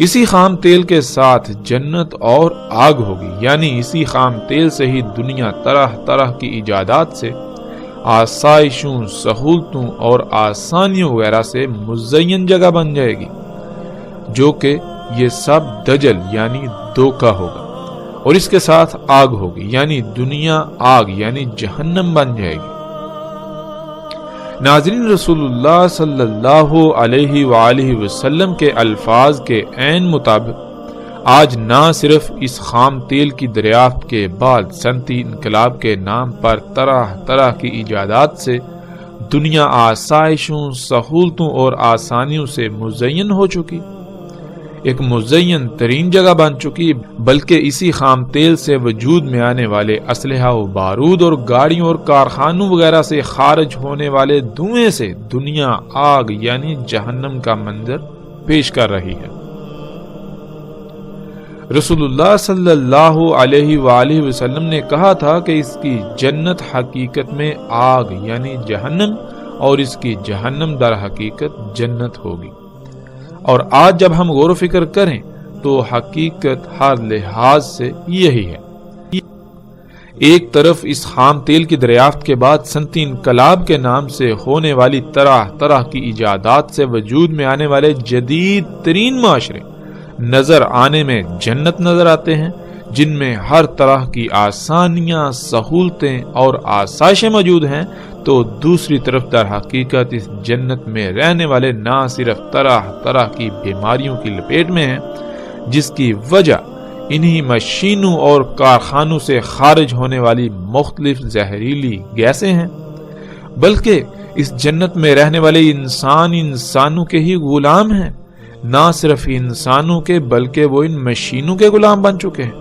اسی خام تیل کے ساتھ جنت اور آگ ہوگی، یعنی اسی خام تیل سے ہی دنیا طرح طرح کی ایجادات سے، آسائشوں، سہولتوں اور آسانیوں وغیرہ سے مزین جگہ بن جائے گی، جو کہ یہ سب دجل یعنی دھوکہ ہوگا، اور اس کے ساتھ آگ ہوگی، یعنی دنیا آگ یعنی جہنم بن جائے گی۔ ناظرین، رسول اللہ صلی اللہ علیہ وآلہ وسلم کے الفاظ کے عین مطابق آج نہ صرف اس خام تیل کی دریافت کے بعد صنعتی انقلاب کے نام پر طرح طرح کی ایجادات سے دنیا آسائشوں، سہولتوں اور آسانیوں سے مزین ہو چکی، ایک مزین ترین جگہ بن چکی، بلکہ اسی خام تیل سے وجود میں آنے والے اسلحہ و بارود اور گاڑیوں اور کارخانوں وغیرہ سے خارج ہونے والے دھوئیں سے دنیا آگ یعنی جہنم کا منظر پیش کر رہی ہے۔ رسول اللہ صلی اللہ علیہ وآلہ وسلم نے کہا تھا کہ اس کی جنت حقیقت میں آگ یعنی جہنم اور اس کی جہنم در حقیقت جنت ہوگی، اور آج جب ہم غور و فکر کریں تو حقیقت ہر لحاظ سے یہی ہے۔ ایک طرف اس خام تیل کی دریافت کے بعد صنعتی انقلاب کے نام سے ہونے والی طرح طرح کی ایجادات سے وجود میں آنے والے جدید ترین معاشرے نظر آنے میں جنت نظر آتے ہیں، جن میں ہر طرح کی آسانیاں، سہولتیں اور آسائشیں موجود ہیں، تو دوسری طرف در حقیقت اس جنت میں رہنے والے نہ صرف طرح طرح کی بیماریوں کی لپیٹ میں ہیں، جس کی وجہ انہی مشینوں اور کارخانوں سے خارج ہونے والی مختلف زہریلی گیسیں ہیں، بلکہ اس جنت میں رہنے والے انسانوں کے ہی غلام ہیں، نہ صرف انسانوں کے بلکہ وہ ان مشینوں کے غلام بن چکے ہیں۔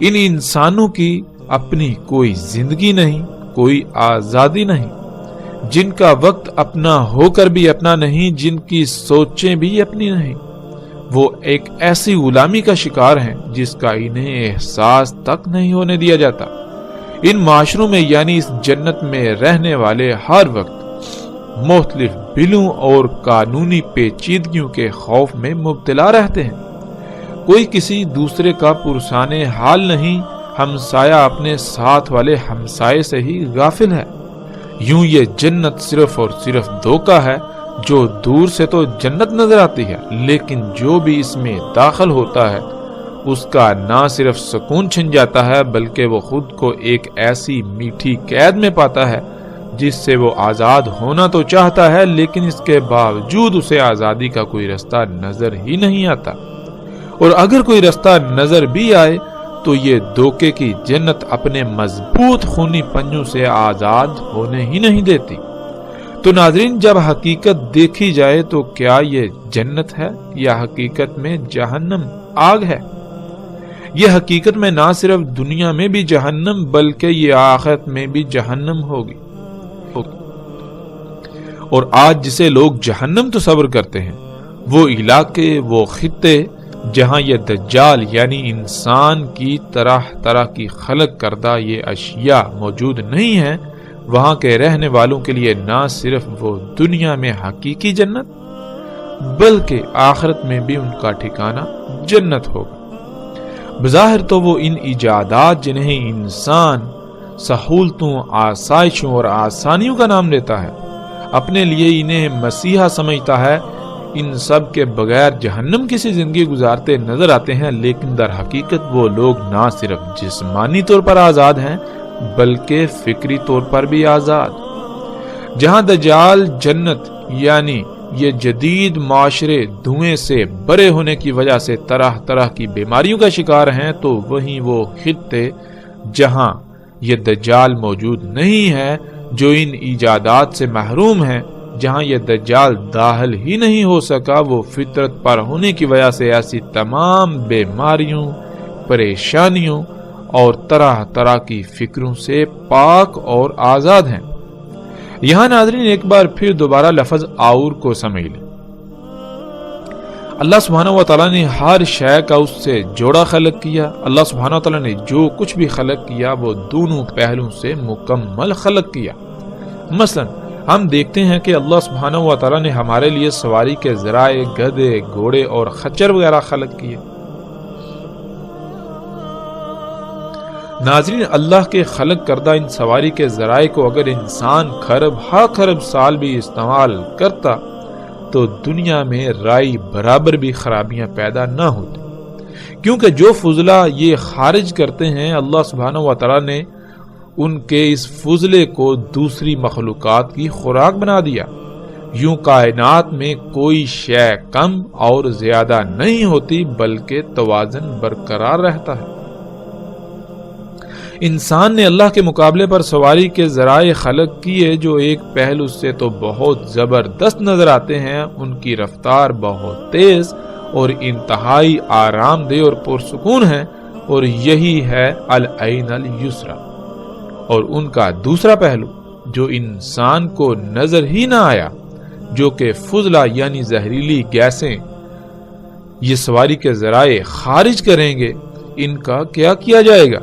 ان انسانوں کی اپنی کوئی زندگی نہیں، کوئی آزادی نہیں، جن کا وقت اپنا ہو کر بھی اپنا نہیں، جن کی سوچیں بھی اپنی نہیں، وہ ایک ایسی غلامی کا شکار ہیں جس کا انہیں احساس تک نہیں ہونے دیا جاتا۔ ان معاشروں میں یعنی اس جنت میں رہنے والے ہر وقت مختلف بلوں اور قانونی پیچیدگیوں کے خوف میں مبتلا رہتے ہیں۔ کوئی کسی دوسرے کا پرسان حال نہیں، ہمسایہ اپنے ساتھ والے ہمسائے سے ہی غافل ہے۔ یوں یہ جنت صرف اور صرف دھوکہ ہے، جو دور سے تو جنت نظر آتی ہے، لیکن جو بھی اس میں داخل ہوتا ہے اس کا نہ صرف سکون چھن جاتا ہے، بلکہ وہ خود کو ایک ایسی میٹھی قید میں پاتا ہے جس سے وہ آزاد ہونا تو چاہتا ہے، لیکن اس کے باوجود اسے آزادی کا کوئی رستہ نظر ہی نہیں آتا، اور اگر کوئی رستہ نظر بھی آئے تو یہ دھوکے کی جنت اپنے مضبوط خونی پنجوں سے آزاد ہونے ہی نہیں دیتی۔ تو ناظرین، جب حقیقت دیکھی جائے تو کیا یہ جنت ہے یا حقیقت میں جہنم آگ ہے؟ یہ حقیقت میں نہ صرف دنیا میں بھی جہنم بلکہ یہ آخرت میں بھی جہنم ہوگی، اور آج جسے لوگ جہنم تصور کرتے ہیں وہ علاقے، وہ خطے جہاں یہ دجال یعنی انسان کی طرح طرح کی خلق کردہ یہ اشیاء موجود نہیں ہیں، وہاں کے رہنے والوں کے لیے نہ صرف وہ دنیا میں حقیقی جنت بلکہ آخرت میں بھی ان کا ٹھکانہ جنت ہوگا۔ بظاہر تو وہ ان ایجادات جنہیں انسان سہولتوں، آسائشوں اور آسانیوں کا نام دیتا ہے، اپنے لیے انہیں مسیحا سمجھتا ہے، ان سب کے بغیر جہنم کسی زندگی گزارتے نظر آتے ہیں، لیکن در حقیقت وہ لوگ نہ صرف جسمانی طور پر آزاد ہیں بلکہ فکری طور پر بھی آزاد۔ جہاں دجال جنت یعنی یہ جدید معاشرے دھوئیں سے بھرے ہونے کی وجہ سے طرح طرح کی بیماریوں کا شکار ہیں، تو وہیں وہ خطے جہاں یہ دجال موجود نہیں ہے، جو ان ایجادات سے محروم ہیں، جہاں یہ دجال داخل ہی نہیں ہو سکا، وہ فطرت پر ہونے کی وجہ سے ایسی تمام بیماریوں، پریشانیوں اور طرح طرح کی فکروں سے پاک اور آزاد ہیں۔ یہاں ناظرین ایک بار پھر دوبارہ لفظ آور کو سمجھ لیں۔ اللہ سبحانہ و تعالیٰ نے ہر شے کا اس سے جوڑا خلق کیا۔ اللہ سبحانہ و تعالیٰ نے جو کچھ بھی خلق کیا وہ دونوں پہلوں سے مکمل خلق کیا۔ مثلا ہم دیکھتے ہیں کہ اللہ سبحانہ و تعالیٰ نے ہمارے لیے سواری کے ذرائع گدھے، گھوڑے اور خچر وغیرہ خلق کیے۔ ناظرین، اللہ کے خلق کردہ ان سواری کے ذرائع کو اگر انسان خرب ہا خرب سال بھی استعمال کرتا تو دنیا میں رائی برابر بھی خرابیاں پیدا نہ ہوتی، کیونکہ جو فضلہ یہ خارج کرتے ہیں اللہ سبحانہ و تعالیٰ نے ان کے اس فضلے کو دوسری مخلوقات کی خوراک بنا دیا۔ یوں کائنات میں کوئی شے کم اور زیادہ نہیں ہوتی، بلکہ توازن برقرار رہتا ہے۔ انسان نے اللہ کے مقابلے پر سواری کے ذرائع خلق کیے جو ایک پہلو سے تو بہت زبردست نظر آتے ہیں، ان کی رفتار بہت تیز اور انتہائی آرام دہ اور پرسکون ہے، اور یہی ہے العین الیسریٰ۔ اور ان کا دوسرا پہلو جو انسان کو نظر ہی نہ آیا، جو کہ فضلہ یعنی زہریلی گیسیں یہ سواری کے ذرائع خارج کریں گے، ان کا کیا کیا جائے گا؟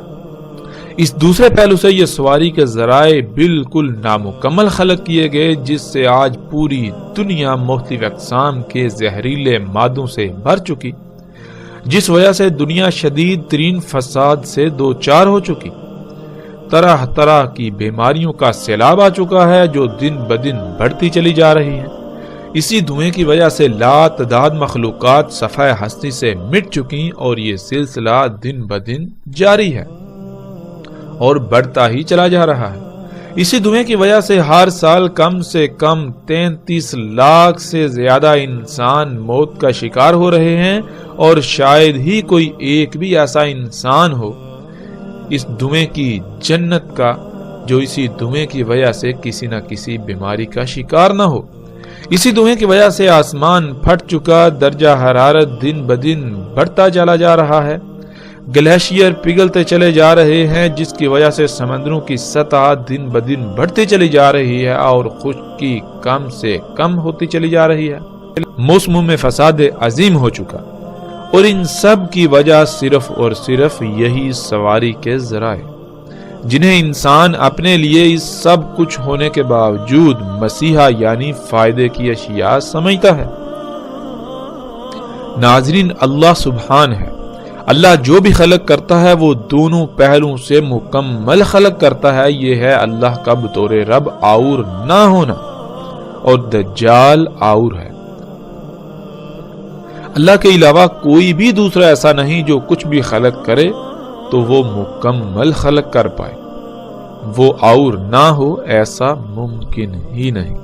اس دوسرے پہلو سے یہ سواری کے ذرائع بالکل نامکمل خلق کیے گئے، جس سے آج پوری دنیا مختلف اقسام کے زہریلے مادوں سے بھر چکی، جس وجہ سے دنیا شدید ترین فساد سے دوچار ہو چکی۔ طرح طرح کی بیماریوں کا سیلاب آ چکا ہے جو دن بدن بڑھتی چلی جا رہی ہے۔ اسی دھوئیں کی وجہ سے لاتعداد مخلوقات صفحہ ہستی سے مٹ چکی، اور یہ سلسلہ دن بدن جاری ہے اور بڑھتا ہی چلا جا رہا ہے۔ اسی دھوئیں کی وجہ سے ہر سال کم سے کم 33 لاکھ سے زیادہ انسان موت کا شکار ہو رہے ہیں، اور شاید ہی کوئی ایک بھی ایسا انسان ہو اس دھوئیں کی جنت کا جو اسی دھوئیں کی وجہ سے کسی نہ کسی بیماری کا شکار نہ ہو۔ اسی دھوئیں کی وجہ سے آسمان پھٹ چکا، درجہ حرارت دن بدن بڑھتا چلا جا رہا ہے، گلیشیئر پگھلتے چلے جا رہے ہیں، جس کی وجہ سے سمندروں کی سطح دن بدن بڑھتی چلی جا رہی ہے اور خشکی کم سے کم ہوتی چلی جا رہی ہے۔ موسموں میں فساد عظیم ہو چکا، اور ان سب کی وجہ صرف اور صرف یہی سواری کے ذرائع، جنہیں انسان اپنے لیے اس سب کچھ ہونے کے باوجود مسیحا یعنی فائدے کی اشیاء سمجھتا ہے۔ ناظرین، اللہ سبحان ہے، اللہ جو بھی خلق کرتا ہے وہ دونوں پہلوؤں سے مکمل خلق کرتا ہے۔ یہ ہے اللہ کا بطور رب آور نہ ہونا، اور دجال آور ہے۔ اللہ کے علاوہ کوئی بھی دوسرا ایسا نہیں جو کچھ بھی خلق کرے تو وہ مکمل خلق کر پائے، وہ آور نہ ہو ایسا ممکن ہی نہیں۔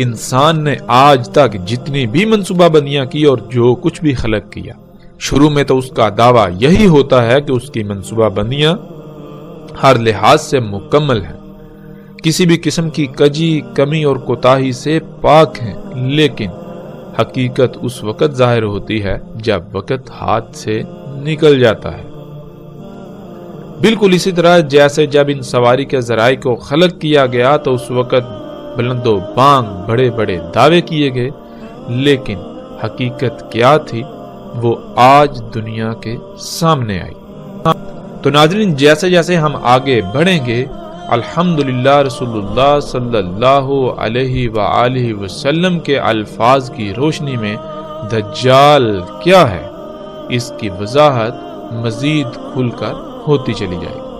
انسان نے آج تک جتنی بھی منصوبہ بندیاں کی اور جو کچھ بھی خلق کیا، شروع میں تو اس کا دعویٰ یہی ہوتا ہے کہ اس کی منصوبہ بندیاں ہر لحاظ سے مکمل ہیں، کسی بھی قسم کی کجی، کمی اور کوتاہی سے پاک ہیں، لیکن حقیقت اس وقت ظاہر ہوتی ہے جب وقت ہاتھ سے نکل جاتا ہے۔ بالکل اسی طرح جیسے جب ان سواری کے ذرائع کو خلق کیا گیا تو اس وقت بلند و بانگ بڑے بڑے دعوے کیے گئے، لیکن حقیقت کیا تھی وہ آج دنیا کے سامنے آئی۔ تو ناظرین، جیسے جیسے ہم آگے بڑھیں گے، الحمدللہ رسول اللہ صلی اللہ علیہ وآلہ وسلم کے الفاظ کی روشنی میں دجال کیا ہے، اس کی وضاحت مزید کھل کر ہوتی چلی جائے گی۔